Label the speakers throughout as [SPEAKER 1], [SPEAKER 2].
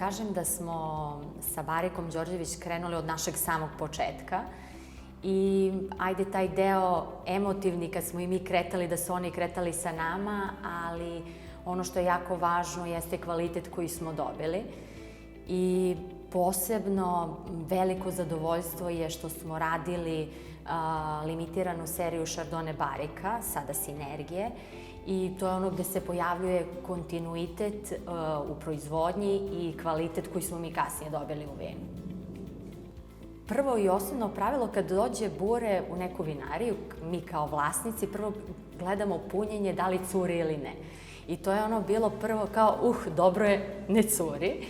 [SPEAKER 1] kažem da smo sa Barikom Đorđević krenuli od našeg samog početka i ajde taj deo emotivni kad smo i mi kretali, da su oni kretali sa nama, ali ono što je jako važno jeste kvalitet koji smo dobili i posebno veliko zadovoljstvo je što smo radili limitiranu seriju Chardonnay Barika, sada Sinergije, i to je ono gde se pojavljuje kontinuitet u proizvodnji i kvalitet koji smo mi kasnije dobili u vinu. Prvo i osnovno pravilo kad dođe bure u neku vinariju, mi kao vlasnici prvo gledamo punjenje da li curi ili ne. I to je ono bilo prvo kao, dobro je, ne curi.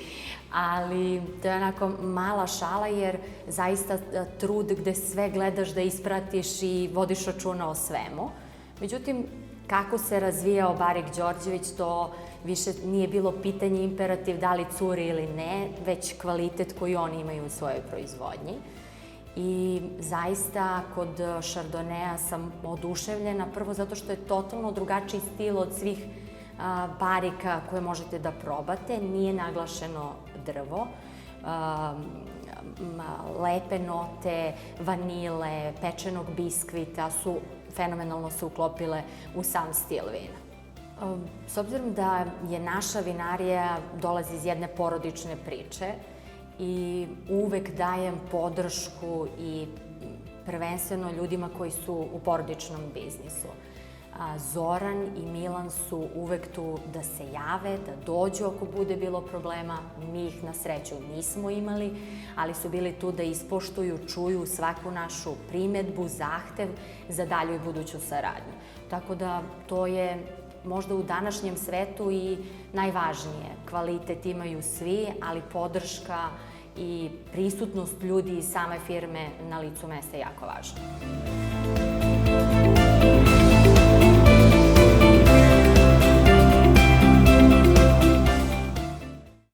[SPEAKER 1] Ali to je onako mala šala jer zaista trud gde sve gledaš da ispratiš i vodiš računa o svemu. Međutim, kako se razvijao Barik Đorđević, to više nije bilo pitanje imperativ da li curi ili ne, već kvalitet koji oni imaju u svojoj proizvodnji. I zaista kod Chardonnaya sam oduševljena, prvo zato što je totalno drugačiji stil od svih barika koje možete da probate, nije naglašeno drvo, lepe note, vanile, pečenog biskvita su fenomenalno se uklopile u sam stil vina. S obzirom da je naša vinarija dolazi iz jedne porodične priče i uvek dajem podršku i prvenstveno ljudima koji su u porodičnom biznisu. Zoran i Milan su uvek tu da se jave, da dođu ako bude bilo problema. Mi ih na sreću nismo imali, ali su bili tu da ispoštuju, čuju svaku našu primedbu, zahtev za dalju i buduću saradnju. Tako da to je možda u današnjem svetu i najvažnije. Kvalitet imaju svi, ali podrška i prisutnost ljudi iz same firme na licu mesta je jako važna.